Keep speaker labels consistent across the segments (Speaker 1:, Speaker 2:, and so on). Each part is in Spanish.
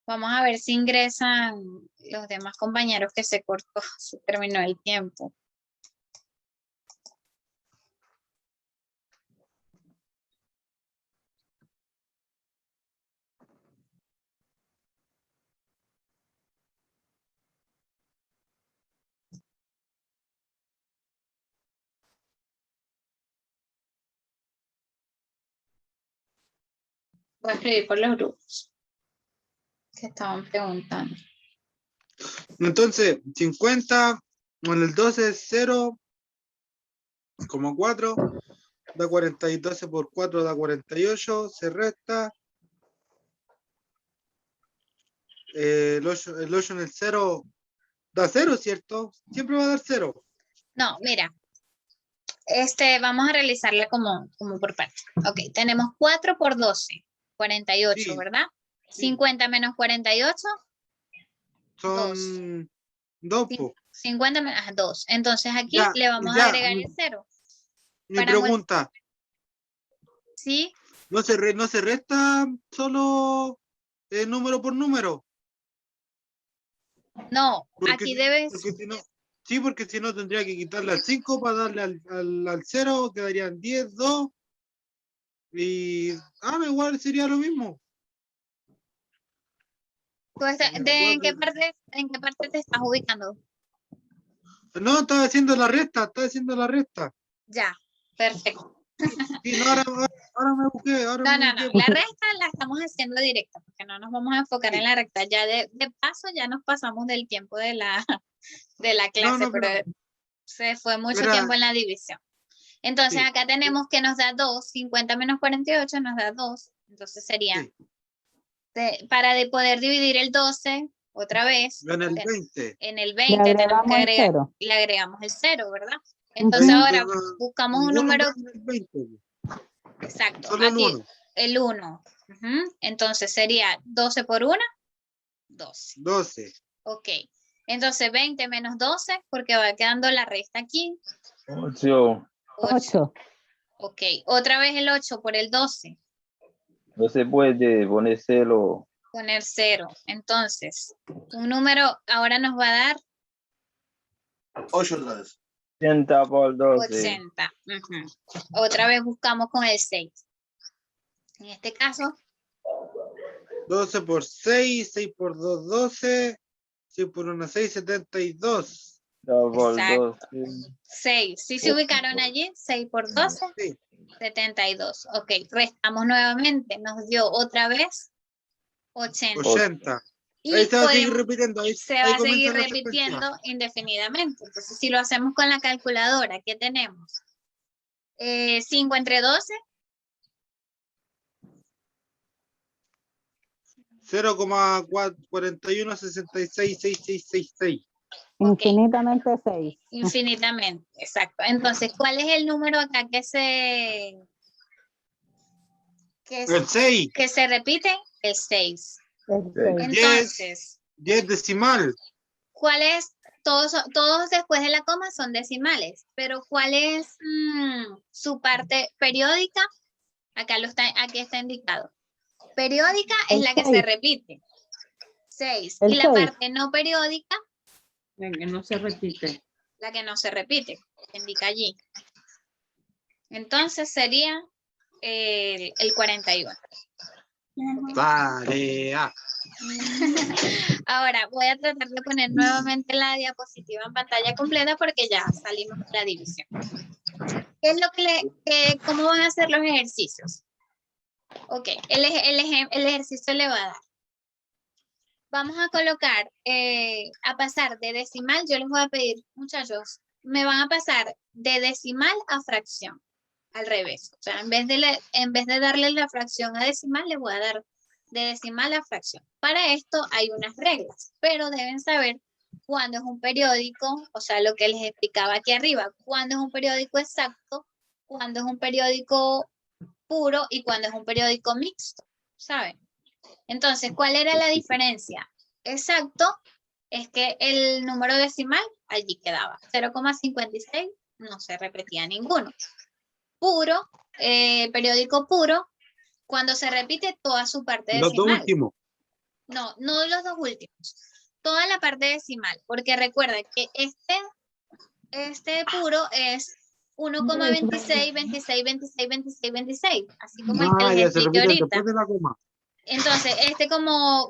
Speaker 1: Vamos a ver si ingresan los demás compañeros que se cortó, se terminó el tiempo. Voy a escribir por los grupos que estaban preguntando.
Speaker 2: Entonces, 50 con el 12 es 0,4, da 40 y 12 por 4 da 48, se resta. El 8 en el 0 da 0, ¿cierto? Siempre va a dar 0.
Speaker 1: No, mira. Vamos a realizarle como por parte. Ok, tenemos 4 por 12, 48,
Speaker 2: Sí,
Speaker 1: ¿verdad?
Speaker 2: sí.
Speaker 1: 50 menos 48,
Speaker 2: son 2.
Speaker 1: 50 menos 2. Entonces aquí
Speaker 2: Ya,
Speaker 1: le vamos a agregar el 0.
Speaker 2: Mi pregunta.
Speaker 1: ¿Sí?
Speaker 2: ¿No se resta solo número por número?
Speaker 1: No,
Speaker 2: Porque
Speaker 1: aquí debes...
Speaker 2: Porque si no, sí, porque si no tendría que quitarle al 5 para darle al 0, quedarían 10, 2. Y igual sería lo mismo.
Speaker 1: ¿En qué parte te estás ubicando?
Speaker 2: No, estaba haciendo la resta.
Speaker 1: Ya, perfecto.
Speaker 2: Sí, no, ahora me busqué.
Speaker 1: No, la resta la estamos haciendo directa, porque no nos vamos a enfocar en la recta. Ya de paso ya nos pasamos del tiempo de la clase, pero se fue mucho tiempo en la división. Entonces
Speaker 2: sí,
Speaker 1: acá tenemos que nos da 2, 50 menos 48 nos da 2. Entonces sería,
Speaker 2: sí.
Speaker 1: para poder dividir el 12, otra vez,
Speaker 2: En el 20.
Speaker 1: en el 20 tenemos que agregar, le agregamos el 0, ¿verdad? Entonces ahora buscamos un número. Exacto,
Speaker 2: solo
Speaker 1: aquí el 1. Entonces sería 12 por 1, 12.
Speaker 2: 12.
Speaker 1: Ok, entonces 20 menos 12, porque va quedando la resta aquí.
Speaker 3: 8.
Speaker 1: Ok, otra vez el 8 por el 12.
Speaker 3: No se puede poner 0.
Speaker 1: Poner 0. Entonces, un número ahora nos va a dar
Speaker 2: 8 otra vez.
Speaker 3: 80 por 12.
Speaker 1: 80. Otra vez buscamos con el 6. En este caso,
Speaker 2: 12 por 6, 6 por 2, 12, 6 por 1, 6, 72.
Speaker 3: 2 por
Speaker 1: exacto.
Speaker 3: 12.
Speaker 1: 6. ¿Sí se ubicaron allí? 6 por 12.
Speaker 2: Sí.
Speaker 1: 72. Ok, restamos nuevamente. Nos dio otra vez 80.
Speaker 2: 80.
Speaker 1: Y
Speaker 2: Ahí se va a seguir repitiendo.
Speaker 1: se va a seguir repitiendo indefinidamente. Entonces, si lo hacemos con la calculadora, ¿qué tenemos? 5 entre 12.
Speaker 2: 0,41666666.
Speaker 4: Infinitamente 6.
Speaker 1: Infinitamente, exacto. Entonces, ¿cuál es el número acá que se
Speaker 2: El 6.
Speaker 1: que se repite? El 6.
Speaker 4: El 6.
Speaker 1: Entonces,
Speaker 2: 10 decimal.
Speaker 1: ¿cuál es? Todos después de la coma son decimales, pero ¿cuál es su parte periódica? Aquí está indicado. Periódica es la que se repite. 6. Y la parte no periódica.
Speaker 5: La que no se repite.
Speaker 1: La que no se repite, indica allí. Entonces sería el 41.
Speaker 2: Tarea.
Speaker 1: Ahora voy a tratar de poner nuevamente la diapositiva en pantalla completa porque ya salimos de la división. ¿Qué es lo cómo van a ser los ejercicios? Ok, el ejercicio le va a dar. Vamos a colocar, a pasar de decimal, yo les voy a pedir, muchachos, me van a pasar de decimal a fracción, al revés. O sea, en vez de darle la fracción a decimal, les voy a dar de decimal a fracción. Para esto hay unas reglas, pero deben saber cuándo es un periódico, o sea, lo que les explicaba aquí arriba, cuándo es un periódico exacto, cuándo es un periódico puro y cuándo es un periódico mixto, ¿saben? Entonces, ¿cuál era la diferencia? Exacto es que el número decimal allí quedaba. 0,56 no se repetía ninguno. Puro, periódico puro, cuando se repite toda su parte
Speaker 2: Los dos
Speaker 1: decimal.
Speaker 2: últimos.
Speaker 1: No, no los dos últimos. Toda la parte decimal, porque recuerda que este puro es 1,26, 26, 26, 26, 26, así como el que
Speaker 2: Ah,
Speaker 1: les
Speaker 2: ya se
Speaker 1: expliqué
Speaker 2: repite
Speaker 1: ahorita.
Speaker 2: después de la coma.
Speaker 1: Entonces,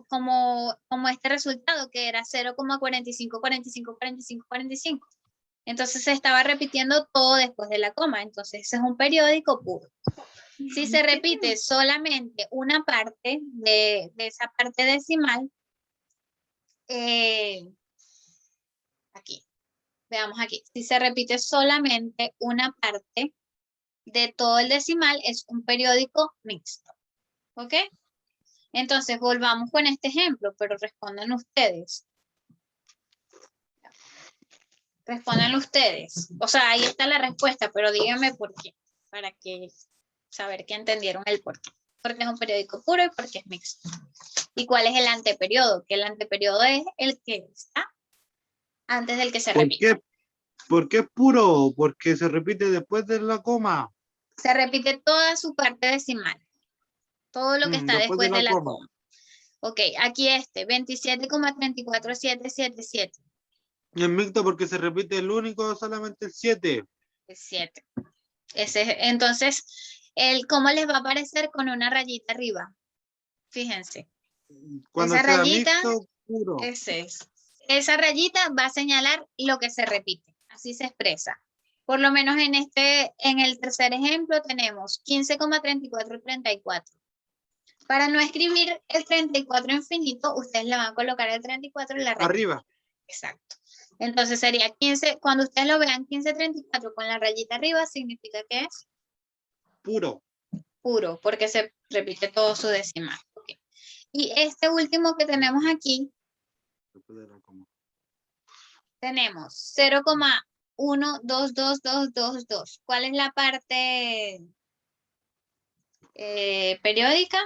Speaker 1: como este resultado que era 0,45, 45, 45, 45. Entonces se estaba repitiendo todo después de la coma. Entonces, ese es un periódico puro. Si se repite solamente una parte de esa parte decimal, aquí, veamos aquí. Si se repite solamente una parte de todo el decimal, es un periódico mixto. ¿Ok? Entonces, volvamos con este ejemplo, pero respondan ustedes. Respondan ustedes. O sea, ahí está la respuesta, pero díganme por qué. Para que saber que entendieron el por qué. Porque es un periódico puro y porque es mixto. ¿Y cuál es el anteperiodo? Que el anteperiodo es el que está antes del que se repite.
Speaker 2: ¿Por qué es puro? Porque se repite después de la coma.
Speaker 1: Se repite toda su parte decimal. Todo lo que está después de la coma. Ok, aquí 27,34777.
Speaker 2: Y es mixto porque se repite el único, solamente el 7.
Speaker 1: El 7. Entonces, ¿cómo les va a aparecer con una rayita arriba? Fíjense.
Speaker 2: Cuando
Speaker 1: Esa
Speaker 2: sea
Speaker 1: rayita,
Speaker 2: mixto, puro.
Speaker 1: Esa rayita va a señalar lo que se repite. Así se expresa. Por lo menos en el tercer ejemplo tenemos 15,3434. Para no escribir el 34 infinito, ustedes le van a colocar el 34 en la rayita.
Speaker 2: Arriba.
Speaker 1: Exacto. Entonces sería 15, cuando ustedes lo vean 1534 con la rayita arriba, significa que es
Speaker 2: Puro.
Speaker 1: puro, porque se repite todo su decimal. Okay. Y este último que tenemos aquí, tenemos 0,122222. ¿Cuál es la parte periódica?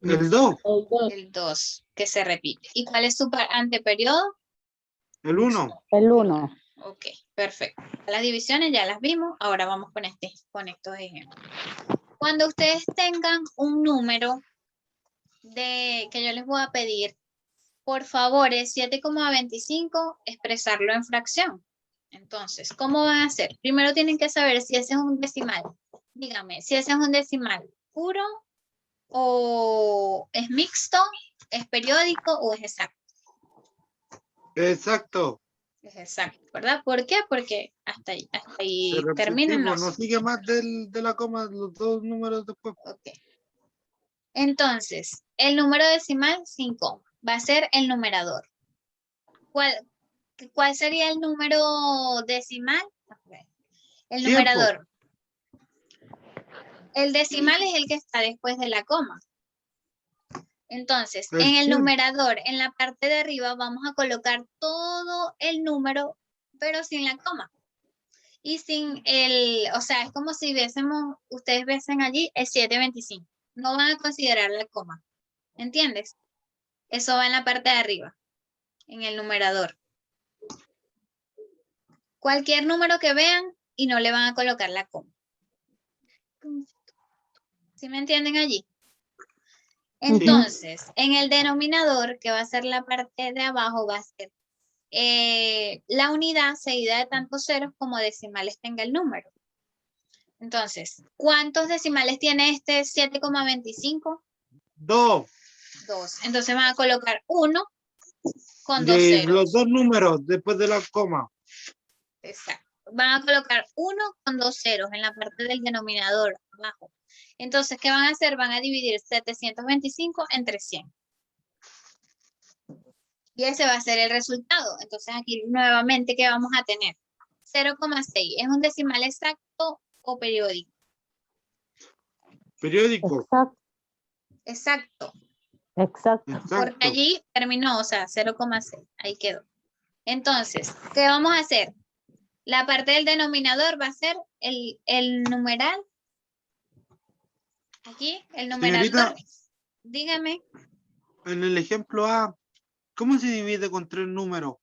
Speaker 2: El 2.
Speaker 1: El 2, que se repite. ¿Y cuál es su anteperiodo?
Speaker 2: El 1.
Speaker 4: El 1.
Speaker 1: Ok, perfecto. Las divisiones ya las vimos, ahora vamos con estos ejemplos. Cuando ustedes tengan un número que yo les voy a pedir, por favor, es 7,25, expresarlo en fracción. Entonces, ¿cómo van a hacer? Primero tienen que saber si ese es un decimal. Dígame, si ese es un decimal puro o es mixto, es periódico o es exacto.
Speaker 2: Exacto.
Speaker 1: Es exacto, ¿verdad? ¿Por qué? Porque hasta ahí
Speaker 2: Se
Speaker 1: terminan
Speaker 2: repite,
Speaker 1: los...
Speaker 2: no sigue más de la coma los dos números después.
Speaker 1: Ok. Entonces, el número decimal sin coma va a ser el numerador. ¿Cuál sería el número decimal? El
Speaker 2: Tiempo.
Speaker 1: numerador. El decimal es el que está después de la coma. Entonces, en el
Speaker 2: tiempo.
Speaker 1: numerador, en la parte de arriba, vamos a colocar todo el número, pero sin la coma. Y sin o sea, es como si ustedes viesen allí el 725. No van a considerar la coma. ¿Entiendes? Eso va en la parte de arriba, en el numerador. Cualquier número que vean y no le van a colocar la coma. ¿Sí me entienden allí? Entonces, en el denominador, que va a ser la parte de abajo, va a ser la unidad seguida de tantos ceros como decimales tenga el número. Entonces, ¿cuántos decimales tiene este 7,25?
Speaker 2: 2.
Speaker 1: 2. Entonces van a colocar 1 con 2
Speaker 2: De
Speaker 1: ceros.
Speaker 2: los dos números después de la coma.
Speaker 1: Exacto. Van a colocar 1 con 2 ceros en la parte del denominador abajo. Entonces, ¿qué van a hacer? Van a dividir 725 entre 100. Y ese va a ser el resultado. Entonces, aquí nuevamente, ¿qué vamos a tener? 0,6. ¿Es un decimal exacto o periódico?
Speaker 2: Periódico.
Speaker 1: Exacto.
Speaker 4: Exacto.
Speaker 1: Porque allí terminó, o sea, 0,6. Ahí quedó. Entonces, ¿qué vamos a hacer? La parte del denominador va a ser el numeral. Aquí, el numeral.
Speaker 2: Señorita,
Speaker 1: dígame.
Speaker 2: en el ejemplo A, ¿Cómo se divide con 3 números?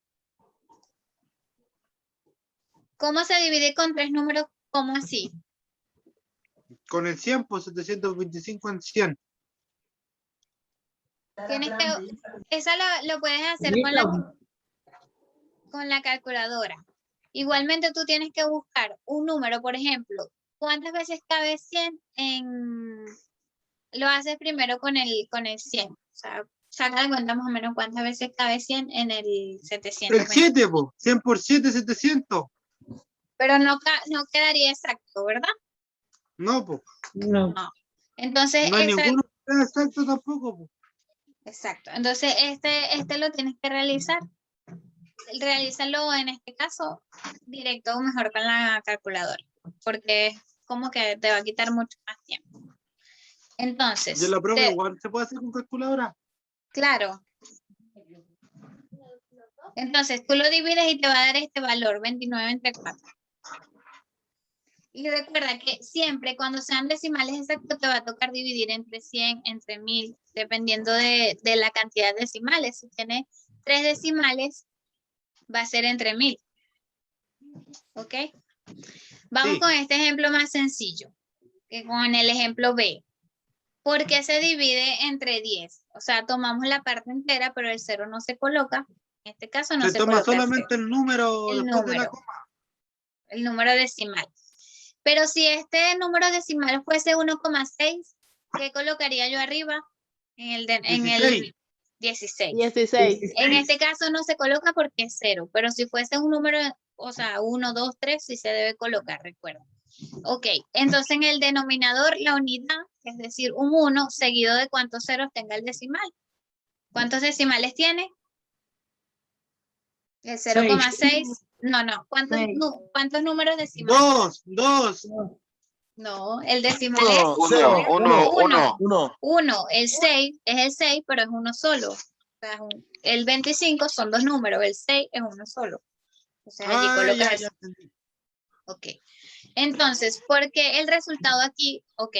Speaker 1: ¿Cómo se divide con 3 números? ¿Cómo así?
Speaker 2: Con el 100, pues 725 en 100.
Speaker 1: Tienes que, eso lo puedes hacer con la calculadora. Igualmente tú tienes que buscar un número, por ejemplo, ¿cuántas veces cabe 100 en... Lo haces primero con el 100. O sea, saca de cuenta más o menos cuántas veces cabe 100 en el 700.
Speaker 2: El 7, pues. 100 por 7, 700.
Speaker 1: Pero no quedaría exacto, ¿verdad?
Speaker 2: No, pues.
Speaker 5: No.
Speaker 1: No. Entonces,
Speaker 2: No hay ninguno que sea exacto tampoco, pues.
Speaker 1: exacto. Entonces, este lo tienes que realizar. Realízalo en este caso directo o mejor con la calculadora, porque es como que te va a quitar mucho más tiempo. Entonces,
Speaker 2: ¿Y en la prueba igual se puede hacer con calculadora?
Speaker 1: claro. Entonces, tú lo divides y te va a dar este valor, 29 entre 4. Y recuerda que siempre cuando sean decimales exactos te va a tocar dividir entre 100, entre 1000, dependiendo de la cantidad de decimales. Si tiene 3 decimales, va a ser entre 1000. ¿Ok? Vamos
Speaker 2: Sí.
Speaker 1: con este ejemplo más sencillo, que con el ejemplo B. ¿Por qué se divide entre 10? O sea, tomamos la parte entera, pero el 0 no se coloca. En este caso no se
Speaker 2: toma
Speaker 1: coloca
Speaker 2: solamente el número
Speaker 1: el
Speaker 2: después de la
Speaker 1: número.
Speaker 2: coma.
Speaker 1: El número decimal. Pero si este número decimal fuese 1,6, ¿qué colocaría yo arriba? En el 16.
Speaker 6: 16.
Speaker 1: En este caso no se coloca porque es 0, pero si fuese un número, o sea, 1, 2, 3, sí se debe colocar, recuerda. Ok, entonces en el denominador la unidad, es decir, un 1 seguido de cuántos ceros tenga el decimal. ¿Cuántos decimales tiene? El 0,6. No. ¿Cuántos números decimales?
Speaker 2: 2.
Speaker 1: No, el decimal es 1. El 6 es el 6, pero es uno solo. O sea, el 25 son 2 números, el 6 es uno solo. O sea, allí colocas.
Speaker 2: Ya entendí.
Speaker 1: Ok. Entonces, porque el resultado aquí, ok,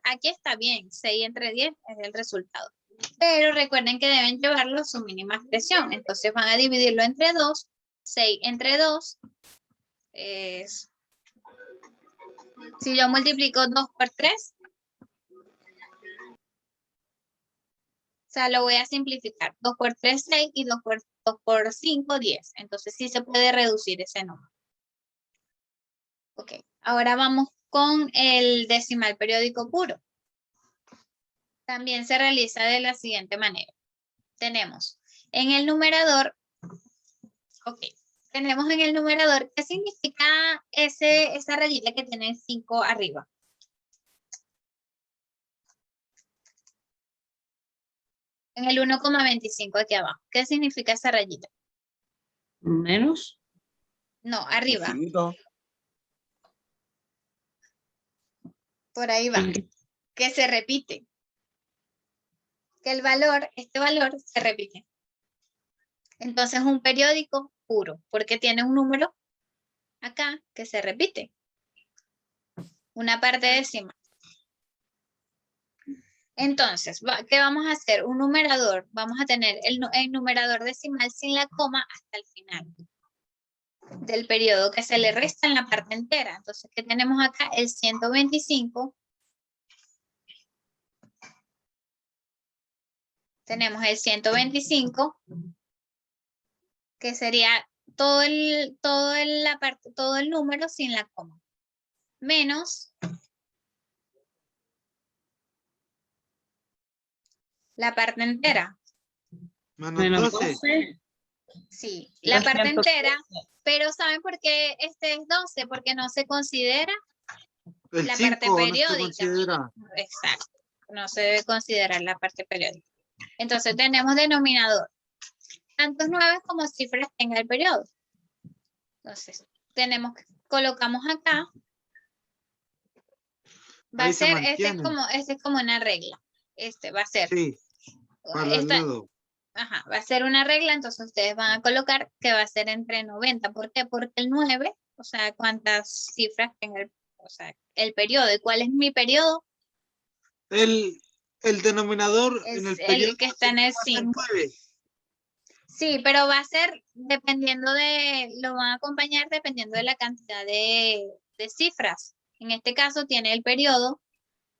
Speaker 1: aquí está bien, 6 entre 10 es el resultado. Pero recuerden que deben llevarlo a su mínima expresión. Entonces van a dividirlo entre 2. 6 entre 2 es... Si yo multiplico 2 por 3, o sea, lo voy a simplificar. 2 por 3, 6 y 2 por 5, 10. Entonces sí se puede reducir ese número. Ok, ahora vamos con el decimal periódico puro. También se realiza de la siguiente manera. Tenemos en el numerador, ok, tenemos en el numerador, ¿qué significa esa rayita que tiene 5 arriba? En el 1,25 aquí abajo. ¿Qué significa esa rayita?
Speaker 5: Menos.
Speaker 1: No, arriba. Por ahí va. Que se repite. Que el valor, este valor se repite. Entonces un periódico puro, porque tiene un número acá que se repite. Una parte decimal. Entonces, ¿qué vamos a hacer? Un numerador. Vamos a tener el numerador decimal sin la coma hasta el final del periodo, que se le resta en la parte entera. Entonces, ¿qué tenemos acá? El 125. Tenemos el 125, que sería todo el número sin la coma. Menos la parte entera.
Speaker 2: Menos 12.
Speaker 1: Sí, la parte entera. Pero ¿saben por qué este es 12? Porque no se considera
Speaker 2: El
Speaker 1: la
Speaker 2: 5
Speaker 1: parte
Speaker 2: no se
Speaker 1: periódica.
Speaker 2: considera.
Speaker 1: Exacto. No se debe considerar la parte periódica. Entonces tenemos denominador. Tantos 9 como cifras tenga el periodo. Entonces, colocamos acá. Va
Speaker 2: Ahí
Speaker 1: a
Speaker 2: se
Speaker 1: ser,
Speaker 2: mantiene.
Speaker 1: este es como una regla. Este va a ser.
Speaker 2: Sí, para el lado.
Speaker 1: Ajá, va a ser una regla, entonces ustedes van a colocar que va a ser entre 90. ¿Por qué? Porque el 9, o sea, cuántas cifras tenga el periodo. ¿Y cuál es mi periodo?
Speaker 2: El denominador
Speaker 1: Es
Speaker 2: en el
Speaker 1: el
Speaker 2: periodo
Speaker 1: que está en el
Speaker 2: va a ser
Speaker 1: 5.
Speaker 2: 9.
Speaker 1: Sí, pero va a ser dependiendo lo van a acompañar dependiendo de la cantidad de cifras. En este caso tiene el periodo.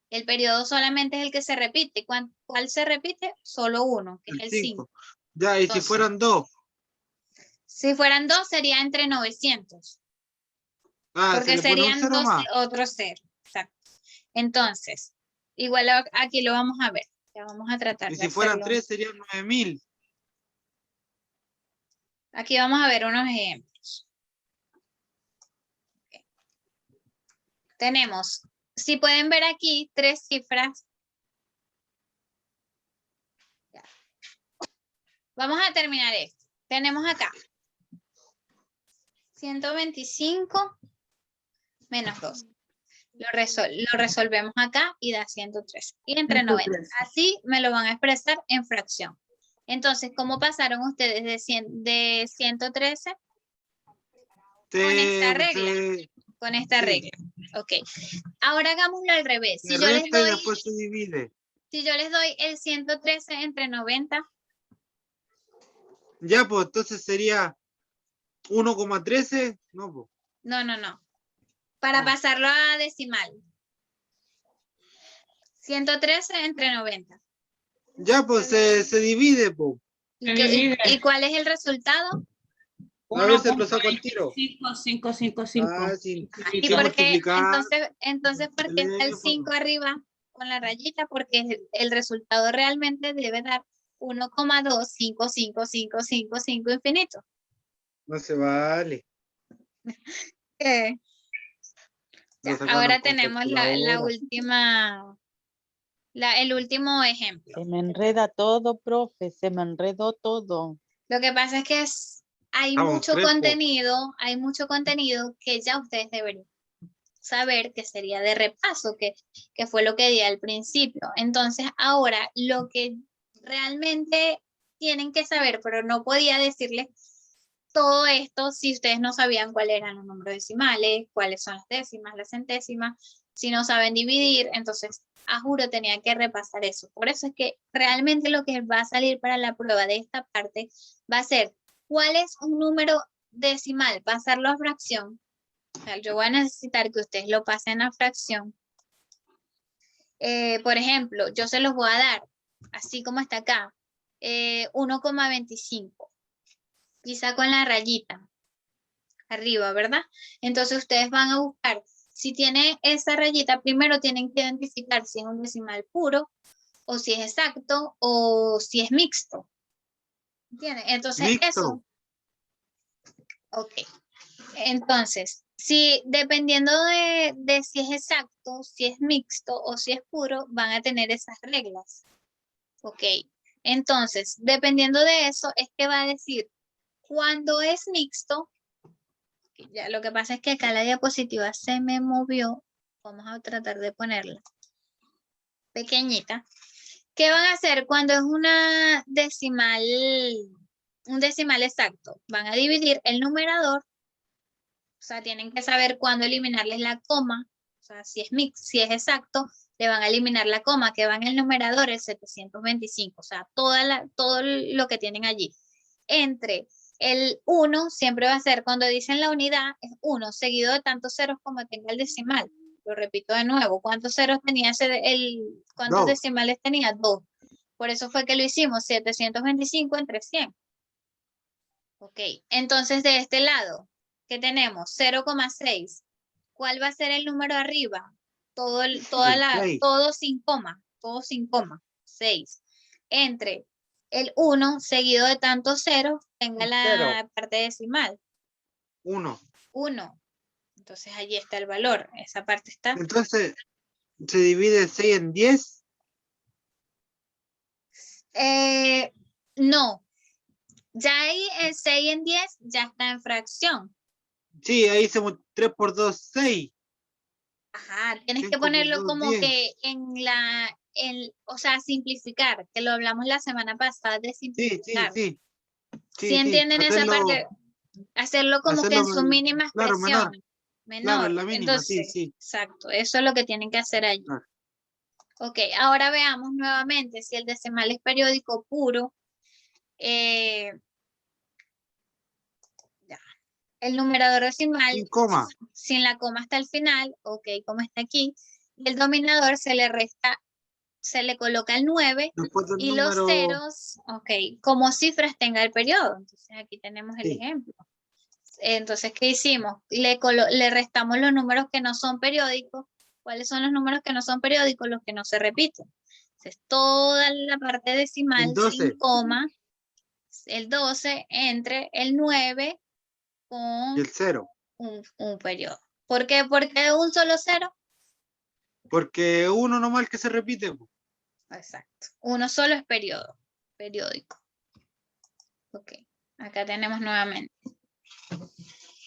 Speaker 1: El periodo solamente es el que se repite. ¿Cuál se repite? Solo uno, que es
Speaker 2: El
Speaker 1: el
Speaker 2: 5.
Speaker 1: 5.
Speaker 2: Ya, y si
Speaker 1: Entonces,
Speaker 2: fueran 2.
Speaker 1: Si fueran 2 sería entre 900.
Speaker 2: Ah, se
Speaker 1: Porque
Speaker 2: le pone un
Speaker 1: serían
Speaker 2: 0
Speaker 1: 2
Speaker 2: más.
Speaker 1: otro 0. Exacto. Entonces, igual aquí lo vamos a ver. Ya vamos a tratar
Speaker 2: Y
Speaker 1: de
Speaker 2: si fueran
Speaker 1: hacerlo.
Speaker 2: 3 serían 9000.
Speaker 1: Aquí vamos a ver unos ejemplos. Ok. Tenemos, si pueden ver aquí, 3 cifras. Ya. Vamos a terminar esto. Tenemos acá 125 menos 2. Lo resolvemos acá y da 103. Y entre 90. Así me lo van a expresar en fracción. Entonces, ¿cómo pasaron ustedes de 113? Con esta regla. Con esta
Speaker 2: sí.
Speaker 1: regla. Ok. Ahora hagámoslo al revés.
Speaker 2: Se resta y después se divide.
Speaker 1: Si yo les doy el 113 entre 90.
Speaker 2: Ya, pues entonces sería 1,13. No, pues.
Speaker 1: No. Para
Speaker 2: No.
Speaker 1: pasarlo a decimal. 113 entre 90.
Speaker 2: Ya, pues se divide, pues.
Speaker 1: ¿Y cuál es el resultado?
Speaker 2: A ver, se lo saco al tiro.
Speaker 5: 5.
Speaker 2: Ah, sí.
Speaker 1: ¿Y
Speaker 2: Sí,
Speaker 1: por qué?
Speaker 2: multiplicar.
Speaker 1: Entonces, ¿por qué está el 5 arriba con la rayita? Porque el resultado realmente debe dar 1,25555 infinito.
Speaker 2: No se vale.
Speaker 1: Ya,
Speaker 2: Lo sacaron
Speaker 1: ahora
Speaker 2: con
Speaker 1: tenemos
Speaker 2: calculadora.
Speaker 1: el último ejemplo.
Speaker 4: Se me enreda todo, profe, se me enredó todo.
Speaker 1: Lo que pasa es que hay
Speaker 2: Vamos,
Speaker 1: mucho
Speaker 2: tres, po.
Speaker 1: contenido que ya ustedes deberían saber, que sería de repaso, que fue lo que di al principio. Entonces, ahora lo que realmente tienen que saber, pero no podía decirles todo esto si ustedes no sabían cuáles eran los números decimales, cuáles son las décimas, las centésimas, si no saben dividir, entonces, a juro, tenía que repasar eso. Por eso es que realmente lo que va a salir para la prueba de esta parte va a ser cuál es un número decimal, pasarlo a fracción. O sea, yo voy a necesitar que ustedes lo pasen a fracción. Por ejemplo, yo se los voy a dar, así como está acá, 1,25. Quizá con la rayita arriba, ¿verdad? Entonces ustedes van a buscar, si tiene esa rayita, primero tienen que identificar si es un decimal puro, o si es exacto, o si es mixto. ¿Entienden? Entonces
Speaker 2: Mixto.
Speaker 1: eso. Ok. Entonces, si dependiendo de si es exacto, si es mixto o si es puro, van a tener esas reglas. Ok. Entonces, dependiendo de eso, es que va a decir cuando es mixto. Ya, lo que pasa es que acá la diapositiva se me movió. Vamos a tratar de ponerla pequeñita. ¿Qué van a hacer cuando es un decimal exacto? Van a dividir el numerador. O sea, tienen que saber cuándo eliminarles la coma. O sea, si es exacto, le van a eliminar la coma que va en el numerador, el 725. O sea, todo lo que tienen allí. Entre el 1 siempre va a ser, cuando dicen la unidad, es 1, seguido de tantos ceros como tenga el decimal. Lo repito de nuevo. ¿Cuántos ceros tenía cuántos
Speaker 2: 2.
Speaker 1: decimales tenía? 2. Por eso fue que lo hicimos, 725 entre 100. Ok, entonces de este lado, ¿qué tenemos? 0,6. ¿Cuál va a ser el número arriba? Todo sin coma, 6. Entre el 1 seguido de tantos ceros, tenga la parte decimal.
Speaker 2: 1.
Speaker 1: 1. Entonces allí está el valor, esa parte está.
Speaker 2: Entonces, ¿se divide 6 en 10?
Speaker 1: No. Ya ahí el 6 en 10 ya está en fracción.
Speaker 2: Sí, ahí hacemos 3 por 2, 6.
Speaker 1: Ajá, tienes
Speaker 2: 5
Speaker 1: que
Speaker 2: por
Speaker 1: ponerlo
Speaker 2: 2,
Speaker 1: como
Speaker 2: 10.
Speaker 1: que o sea, simplificar, que lo hablamos la semana pasada de
Speaker 2: Sí.
Speaker 1: simplificar.
Speaker 2: Sí,
Speaker 1: ¿Sí entienden esa parte? Hacerlo como que en su mínima
Speaker 2: claro,
Speaker 1: expresión.
Speaker 2: Claro, en la mínima,
Speaker 1: Entonces,
Speaker 2: sí.
Speaker 1: exacto, eso es lo que tienen que hacer allí.
Speaker 2: Claro.
Speaker 1: Ok, ahora veamos nuevamente si el decimal es periódico puro. El numerador decimal
Speaker 2: Sin coma.
Speaker 1: sin la coma hasta el final, ok, como está aquí. Y el dominador se le resta, se le coloca el 9
Speaker 2: Después del
Speaker 1: y los
Speaker 2: número.
Speaker 1: ceros, ok, como cifras tenga el periodo. Entonces aquí tenemos el
Speaker 2: Sí.
Speaker 1: ejemplo. Entonces, ¿qué hicimos? Le restamos los números que no son periódicos. ¿Cuáles son los números que no son periódicos? Los que no se repiten. Entonces, toda la parte decimal
Speaker 2: El 12.
Speaker 1: sin coma, el 12 entre el 9 con
Speaker 2: Y el 0.
Speaker 1: un periodo. ¿Por qué? Porque un solo cero.
Speaker 2: Porque uno nomás el que se repite. Po.
Speaker 1: Exacto. Uno solo es periodo, periódico. Ok, acá tenemos nuevamente.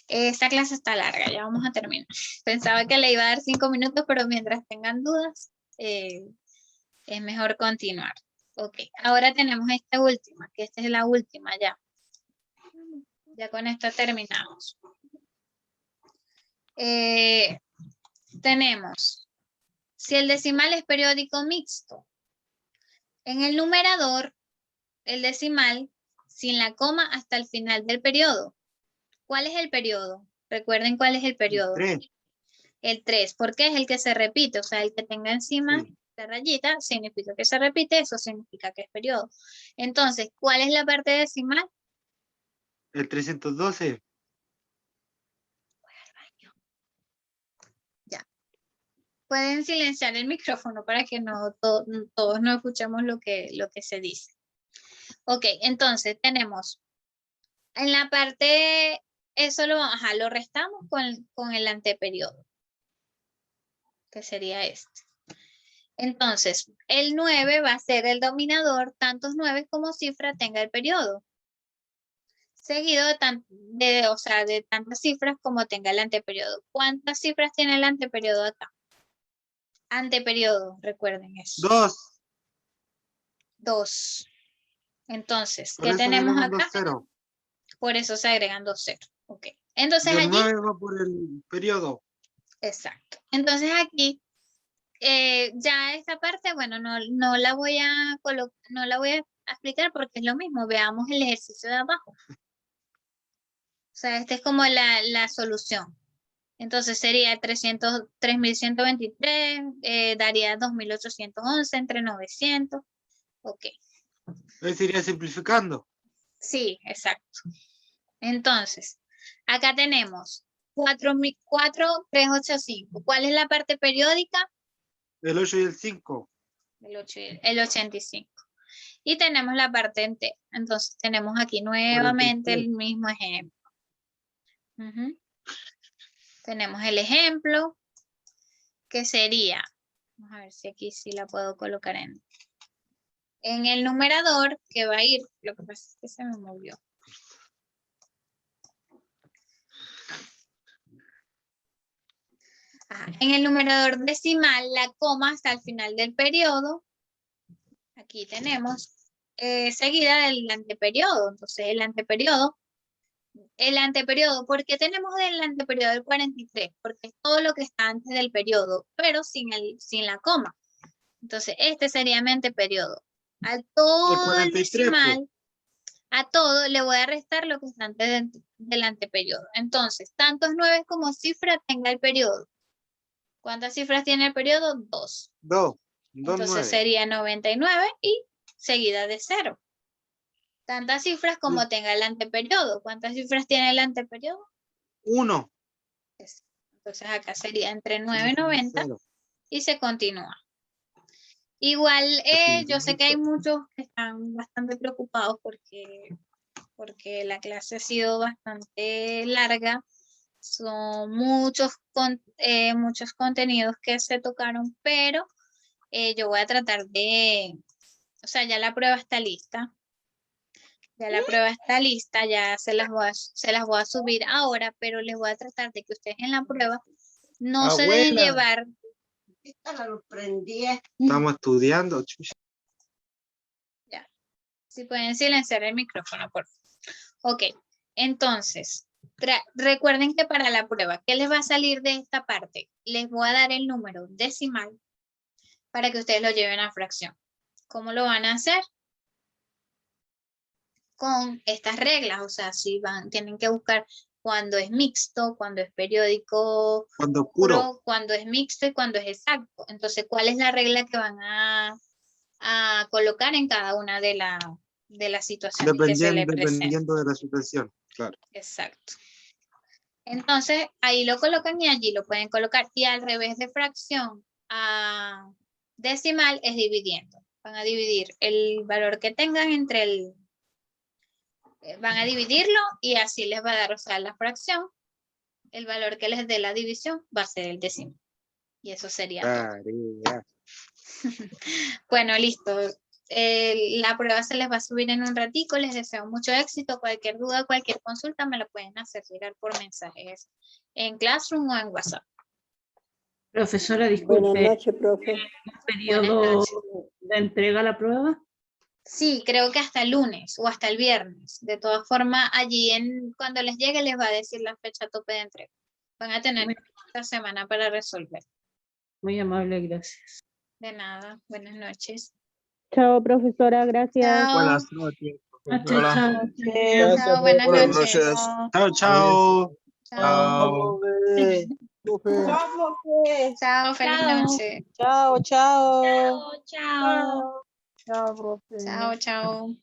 Speaker 1: Esta clase está larga, ya vamos a terminar. Pensaba que le iba a dar 5 minutos, pero mientras tengan dudas, es mejor continuar. Ok, ahora tenemos esta última, que esta es la última ya. Ya con esta terminamos. Tenemos, si el decimal es periódico mixto, en el numerador, el decimal, sin la coma hasta el final del periodo. ¿Cuál es el periodo? Recuerden cuál es el periodo.
Speaker 2: 3.
Speaker 1: El 3, porque es el que se repite, o sea, el que tenga encima
Speaker 2: Sí.
Speaker 1: la rayita significa que se repite, eso significa que es periodo. Entonces, ¿cuál es la parte decimal?
Speaker 2: El 312.
Speaker 1: Pueden silenciar el micrófono para que no todos no escuchemos lo que se dice. Ok, entonces tenemos en la parte, eso lo restamos con el anteperiodo, que sería este. Entonces, el 9 va a ser el dominador, tantos 9 como cifra tenga el periodo. Seguido de tantas cifras como tenga el anteperiodo. ¿Cuántas cifras tiene el anteperiodo acá? Anteperiodo, recuerden eso.
Speaker 2: 2.
Speaker 1: 2. Entonces,
Speaker 2: Por
Speaker 1: ¿qué
Speaker 2: eso
Speaker 1: tenemos
Speaker 2: agregan
Speaker 1: acá?
Speaker 2: 2 ceros.
Speaker 1: Por eso se agregan 2 ceros. Ok.
Speaker 2: Y
Speaker 1: Entonces
Speaker 2: el
Speaker 1: allí,
Speaker 2: 9 va por el periodo.
Speaker 1: exacto. Entonces aquí, ya esta parte, bueno, no la voy a explicar porque es lo mismo. Veamos el ejercicio de abajo. O sea, esta es como la solución. Entonces sería 3123, daría 2811 entre 900. Ok.
Speaker 2: Eso iría simplificando.
Speaker 1: Sí, exacto. Entonces, acá tenemos 4385. ¿Cuál es la parte periódica?
Speaker 2: El 8 y el 5.
Speaker 1: El 85. Y tenemos la parte entera. Entonces, tenemos aquí nuevamente
Speaker 2: 43.
Speaker 1: el mismo ejemplo. Tenemos el ejemplo, que sería, vamos a ver si aquí sí la puedo colocar en el numerador, que va a ir, lo que pasa es que se me movió. En el numerador decimal, la coma hasta el final del periodo, aquí tenemos, seguida del anteperiodo. Entonces, el anteperiodo, ¿por qué tenemos el anteperiodo del 43? Porque es todo lo que está antes del periodo, pero sin la coma. Entonces, este sería mi anteperiodo. A todo el
Speaker 2: 43,
Speaker 1: decimal, a todo le voy a restar lo que está antes del anteperiodo. Entonces, tantos 9 como cifra tenga el periodo. ¿Cuántas cifras tiene el periodo? 2.
Speaker 2: 2. 2,
Speaker 1: Entonces
Speaker 2: 9.
Speaker 1: sería 99 y seguida de 0. Tantas cifras como tenga el anteperiodo. ¿Cuántas cifras tiene el anteperiodo?
Speaker 2: 1.
Speaker 1: Entonces acá sería entre 9 y 90
Speaker 2: 0.
Speaker 1: y se continúa. Igual yo sé que hay muchos que están bastante preocupados porque la clase ha sido bastante larga. Son muchos contenidos que se tocaron, pero yo voy a tratar de, o sea, ya la prueba está lista. Ya la prueba está lista, ya se las voy a subir ahora, pero les voy a tratar de que ustedes en la prueba no se dejen llevar.
Speaker 2: Estamos estudiando. Chucha.
Speaker 1: Ya. Si pueden silenciar el micrófono, por favor. Ok, entonces, recuerden que para la prueba, ¿qué les va a salir de esta parte? Les voy a dar el número decimal para que ustedes lo lleven a fracción. ¿Cómo lo van a hacer? Con estas reglas, o sea, si tienen que buscar cuando es mixto, cuando es periódico
Speaker 2: Cuando oscuro.
Speaker 1: cuando es mixto y cuando es exacto. Entonces, ¿cuál es la regla que van a colocar en cada una de las situaciones que se le presentan?
Speaker 2: Dependiendo de la situación, claro.
Speaker 1: Exacto. Entonces, ahí lo colocan y allí lo pueden colocar. Y al revés de fracción a decimal es dividiendo. Van a dividir el valor que tengan entre van a dividirlo y así les va a dar, o sea, la fracción, el valor que les dé la división va a ser el decimal. Y eso sería todo.
Speaker 2: Tarea.
Speaker 1: Bueno, listo. La prueba se les va a subir en un ratico. Les deseo mucho éxito. Cualquier duda, cualquier consulta me la pueden hacer llegar por mensajes en Classroom o en WhatsApp.
Speaker 5: Profesora,
Speaker 6: Buenas
Speaker 5: disculpe,
Speaker 6: noches, profe.
Speaker 5: ¿periodo
Speaker 1: noches.
Speaker 5: de entrega a la prueba?
Speaker 1: Sí, creo que hasta el lunes o hasta el viernes. De todas formas, allí cuando les llegue les va a decir la fecha tope de entrega. Van a tener esta semana para resolver.
Speaker 5: Muy amable, gracias.
Speaker 1: De nada. Buenas noches.
Speaker 7: Chao, profesora, gracias.
Speaker 1: Chao.
Speaker 2: Buenas noches.
Speaker 5: Ah, chao,
Speaker 3: Hola.
Speaker 5: chao.
Speaker 1: Chao, buenas
Speaker 3: Buenas
Speaker 1: noches.
Speaker 3: noches.
Speaker 2: Chao, chao.
Speaker 1: Chao. Chao, feliz noche.
Speaker 4: Chao, chao.
Speaker 1: Chao.
Speaker 7: Chao, profe.
Speaker 1: Chao, chao.